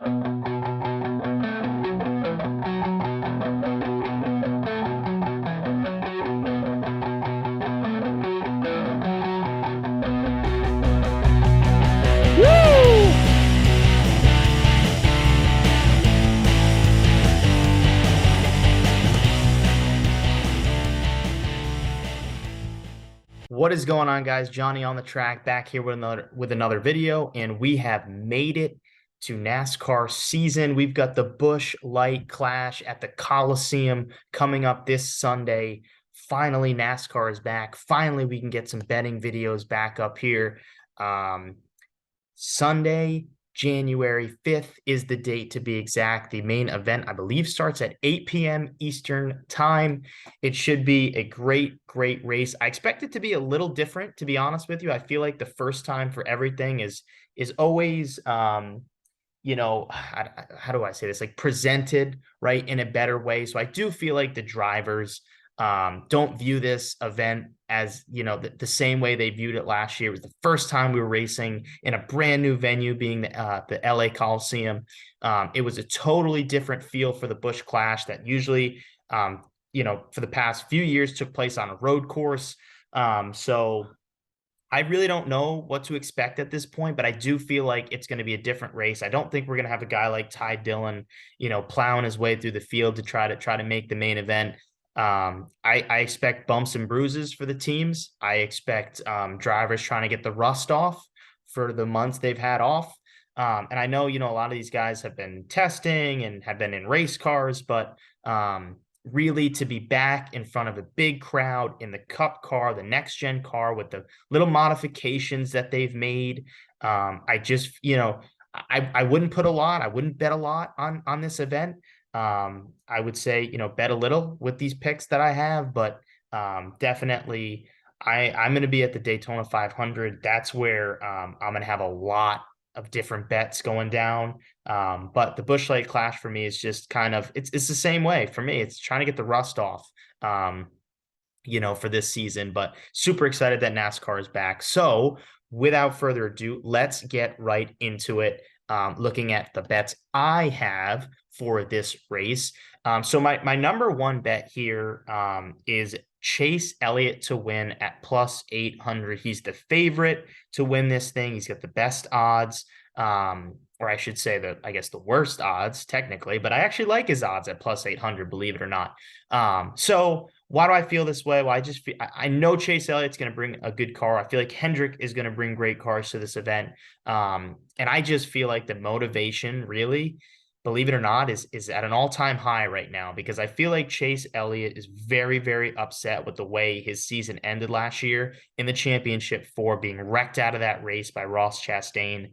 What is going on, guys? Johnny on the track back here with another video, and we have made it to NASCAR season. We've got the Busch Light Clash at the Coliseum coming up this Sunday. Finally, NASCAR is back. Finally, we can get some betting videos back up here. Sunday, January 5th is the date to be exact. The main event, I believe, starts at 8 p.m. Eastern time. It should be a great race. I expect it to be a little different, to be honest with you. I feel like the first time for everything is always you know, how do I say this? Like presented right in a better way. So I do feel like the drivers don't view this event as, you know, the same way they viewed it last year. It was the first time we were racing in a brand new venue, being the LA Coliseum. It was a totally different feel for the Busch Clash that usually, you know, for the past few years took place on a road course. So I really don't know what to expect at this point, but I do feel like it's going to be a different race. I don't think we're going to have a guy like Ty Dillon, you know, plowing his way through the field to try to make the main event. I expect bumps and bruises for the teams. I expect drivers trying to get the rust off for the months they've had off. And I know, you know, a lot of these guys have been testing and have been in race cars, but really to be back in front of a big crowd in the cup car, the next gen car with the little modifications that they've made. I just, you know, I wouldn't put a lot, I wouldn't bet a lot on this event. I would say, you know, bet a little with these picks that I have, but definitely I'm going to be at the Daytona 500. That's where I'm going to have a lot of different bets going down. But the Busch Light Clash for me is just kind of, it's the same way for me. It's trying to get the rust off, you know, for this season, but super excited that NASCAR is back. So without further ado, let's get right into it. Looking at the bets I have for this race. So my number one bet here is Chase Elliott to win at plus 800. He's the favorite to win this thing. He's got the best odds, or I should say I guess the worst odds technically, but I actually like his odds at plus 800, believe it or not. So why do I feel this way? Well, I know Chase Elliott's going to bring a good car. I feel like Hendrick is going to bring great cars to this event. And I just feel like the motivation really, believe it or not, is at an all-time high right now, because I feel like Chase Elliott is very upset with the way his season ended last year in the championship for being wrecked out of that race by Ross Chastain.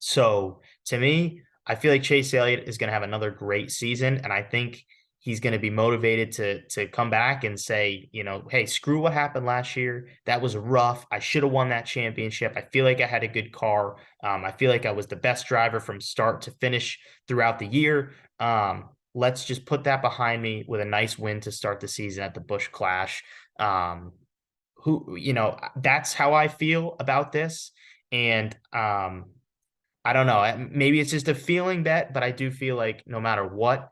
So to me, I feel like Chase Elliott is going to have another great season, and I think he's going to be motivated to come back and say, you know, hey, screw what happened last year. That was rough. I should have won that championship. I feel like I had a good car. I feel like I was the best driver from start to finish throughout the year. Let's just put that behind me with a nice win to start the season at the Busch Clash. You know, that's how I feel about this. And I don't know. Maybe it's just a feeling bet, but I do feel like no matter what,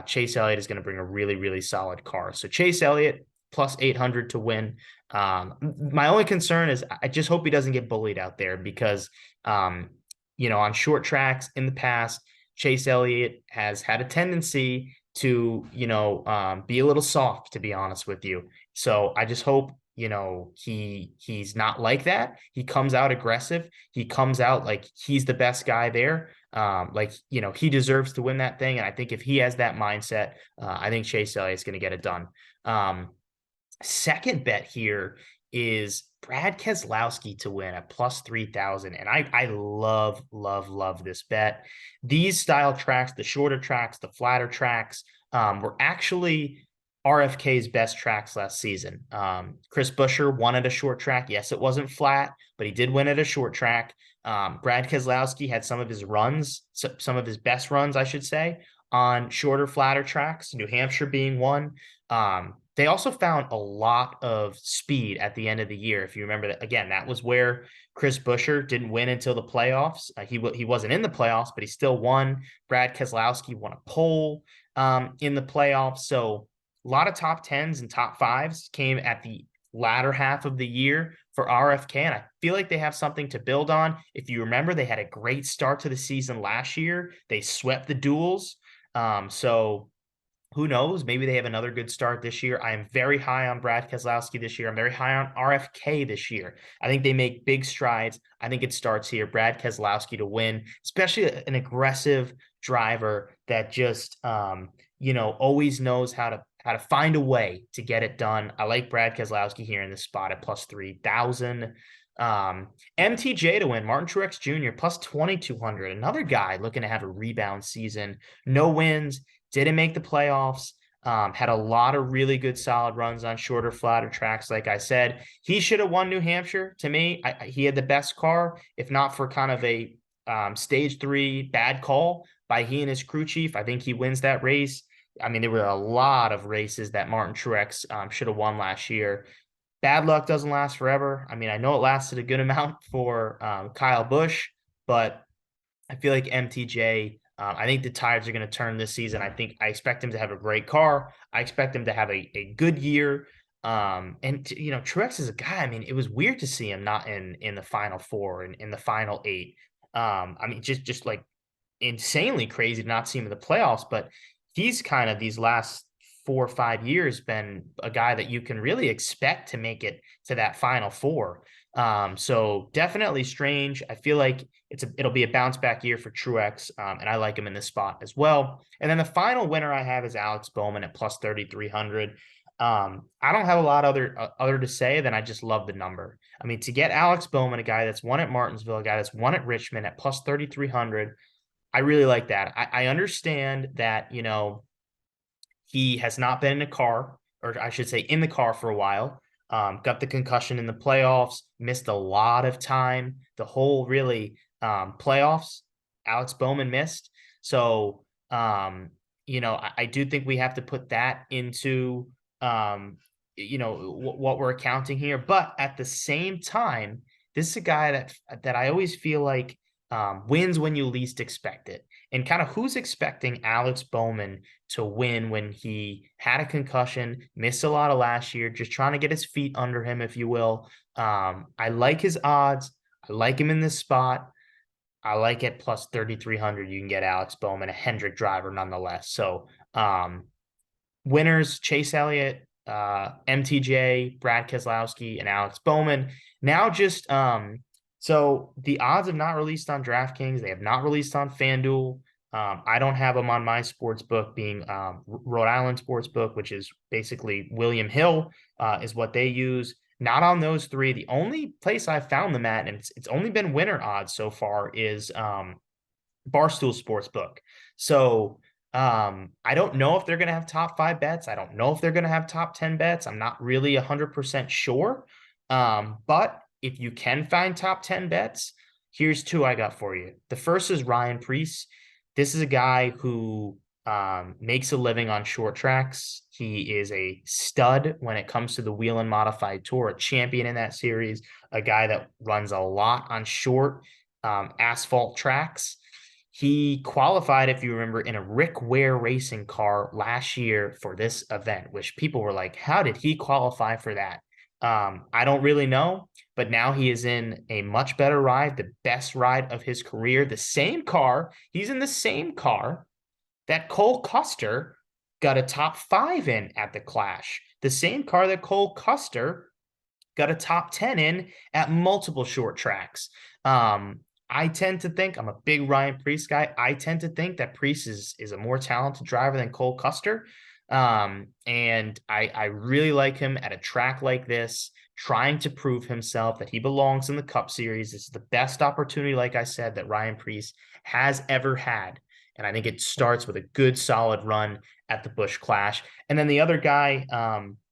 Chase Elliott is going to bring a really solid car. So Chase Elliott plus 800 to win. My only concern is I just hope he doesn't get bullied out there, because, you know, on short tracks in the past, Chase Elliott has had a tendency to, you know, be a little soft, to be honest with you. So I just hope, you know, he's not like that. He comes out aggressive. He comes out like he's the best guy there. Like, you know, he deserves to win that thing. And I think if he has that mindset, I think Chase Elliott's going to get it done. Second bet here is Brad Keselowski to win at plus 3,000. And I love this bet. These style tracks, the shorter tracks, the flatter tracks, were actually RFK's best tracks last season. Chris Buescher won at a short track. Yes, it wasn't flat, but he did win at a short track. Brad Keselowski had some of his best runs, I should say, on shorter, flatter tracks, New Hampshire being one. They also found a lot of speed at the end of the year. If you remember that, again, that was where Chris Buescher didn't win until the playoffs. He wasn't in the playoffs, but he still won. Brad Keselowski won a pole in the playoffs. So a lot of top tens and top fives came at the latter half of the year for RFK, and I feel like they have something to build on. If you remember, they had a great start to the season last year. They swept the duels. So who knows? Maybe they have another good start this year. I am very high on Brad Keselowski this year. I'm very high on RFK this year. I think they make big strides. I think it starts here. Brad Keselowski to win, especially an aggressive driver that just always knows how to find a way to get it done. I like Brad Keselowski here in this spot at plus 3,000. MTJ to win, Martin Truex Jr. plus 2,200. Another guy looking to have a rebound season. No wins, didn't make the playoffs. Had a lot of really good solid runs on shorter, flatter tracks. Like I said, he should have won New Hampshire. To me, he had the best car, if not for kind of a stage 3 bad call by he and his crew chief. I think he wins that race. I mean, there were a lot of races that Martin Truex should have won last year. Bad luck doesn't last forever. I mean, I know it lasted a good amount for Kyle Busch, but I feel like MTJ, I think the tides are going to turn this season. I expect him to have a great car. I expect him to have a good year. Truex is a guy. I mean, it was weird to see him not in the final four and in the final eight. I mean, just like insanely crazy to not see him in the playoffs, but he's kind of these last 4 or 5 years been a guy that you can really expect to make it to that final four. So definitely strange. I feel like it'll be a bounce back year for Truex, and I like him in this spot as well. And then the final winner I have is Alex Bowman at plus 3,300. I don't have a lot other to say than I just love the number. I mean, to get Alex Bowman, a guy that's won at Martinsville, a guy that's won at Richmond at plus 3,300, I really like that. I understand that, he has not been in a car, or I should say in the car for a while. Got the concussion in the playoffs, missed a lot of time. The whole really playoffs, Alex Bowman missed. So, I do think we have to put that into, what we're accounting here. But at the same time, this is a guy that I always feel like wins when you least expect it. And kind of who's expecting Alex Bowman to win when he had a concussion, missed a lot of last year, just trying to get his feet under him, if you will. I like his odds. I like him in this spot. I like at plus 3,300. You can get Alex Bowman, a Hendrick driver nonetheless. So winners, Chase Elliott, MTJ, Brad Keselowski, and Alex Bowman. Now so the odds have not released on DraftKings. They have not released on FanDuel. I don't have them on my sports book, being Rhode Island Sportsbook, which is basically William Hill, is what they use. Not on those three. The only place I've found them at, and it's only been winner odds so far, is Barstool Sportsbook. So I don't know if they're going to have top 5 bets. I don't know if they're going to have top 10 bets. I'm not really 100% sure. But if you can find top 10 bets, here's 2 I got for you. The first is Ryan Preece. This is a guy who makes a living on short tracks. He is a stud when it comes to the Whelen Modified Tour, a champion in that series, a guy that runs a lot on short asphalt tracks. He qualified, if you remember, in a Rick Ware racing car last year for this event, which people were like, how did he qualify for that? I don't really know, but now he is in a much better ride, the best ride of his career, the same car. He's in the same car that Cole Custer got a top 5 in at the Clash, the same car that Cole Custer got a top 10 in at multiple short tracks. I tend to think, I'm a big Ryan Preece guy. I tend to think that Preece is a more talented driver than Cole Custer. And I really like him at a track like this, trying to prove himself that he belongs in the Cup Series. This is the best opportunity, like I said, that Ryan Preece has ever had. And I think it starts with a good, solid run at the Busch Clash. And then the other guy,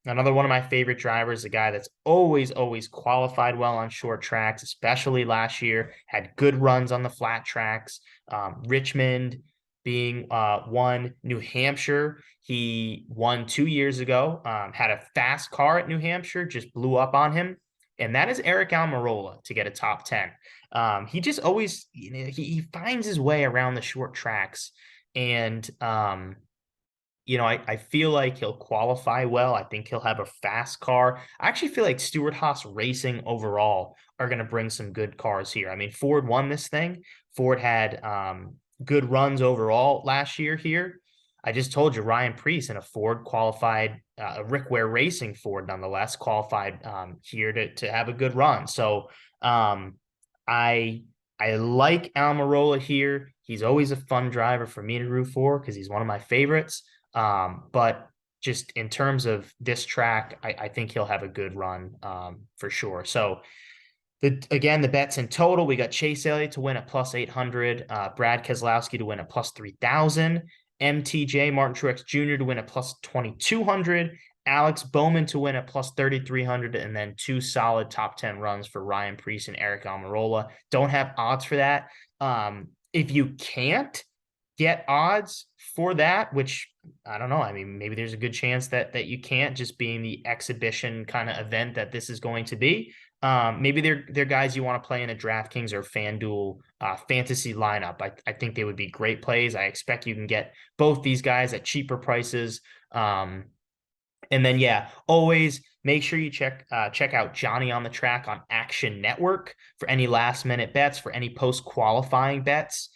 another one of my favorite drivers, a guy that's always qualified well on short tracks, especially last year, had good runs on the flat tracks. Richmond, being won New Hampshire. He won 2 years ago, had a fast car at New Hampshire, just blew up on him. And that is Eric Almirola to get a top 10. He just always, he finds his way around the short tracks. And, I feel like he'll qualify well. I think he'll have a fast car. I actually feel like Stewart Haas Racing overall are going to bring some good cars here. I mean, Ford won this thing. Ford had good runs overall last year here. I just told you Ryan Preece in a Ford qualified, a Rick Ware Racing Ford nonetheless qualified here to have a good run. So I I like Almirola here. He's always a fun driver for me to root for because he's one of my favorites. But just in terms of this track, I think he'll have a good run for sure. So the bets in total, we got Chase Elliott to win at plus 800, Brad Keselowski to win at plus 3,000, MTJ Martin Truex Jr. to win at plus 2,200, Alex Bowman to win at plus 3,300, and then two solid top 10 runs for Ryan Preece and Eric Almirola. Don't have odds for that. If you can't get odds for that, which I don't know. I mean, maybe there's a good chance that you can't, just being the exhibition kind of event that this is going to be. Maybe they're guys you want to play in a DraftKings or FanDuel fantasy lineup. I think they would be great plays. I expect you can get both these guys at cheaper prices. And then, yeah, always make sure you check out Johnny on the Track on Action Network for any last minute bets, for any post qualifying bets,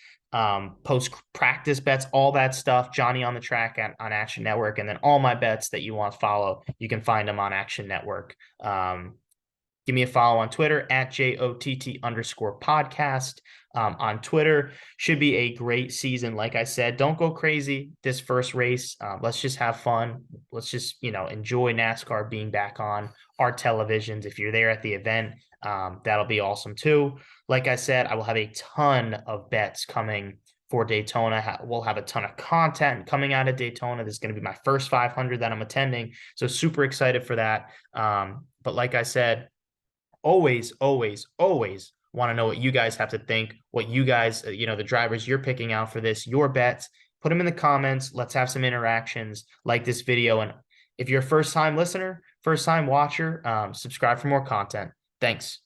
post practice bets, all that stuff. Johnny on the Track on Action Network, and then all my bets that you want to follow, you can find them on Action Network. Give me a follow on Twitter at JOTT_podcast. On Twitter. Should be a great season. Like I said, don't go crazy this first race. Let's just have fun. Let's just, enjoy NASCAR being back on our televisions. If you're there at the event, that'll be awesome too. Like I said, I will have a ton of bets coming for Daytona. We'll have a ton of content coming out of Daytona. This is going to be my first 500 that I'm attending. So super excited for that. But like I said, always want to know what you guys have to think, what you guys, the drivers you're picking out for this, your bets. Put them in the comments. Let's have some interactions. Like this video. And if you're a first-time listener, first-time watcher, subscribe for more content. Thanks.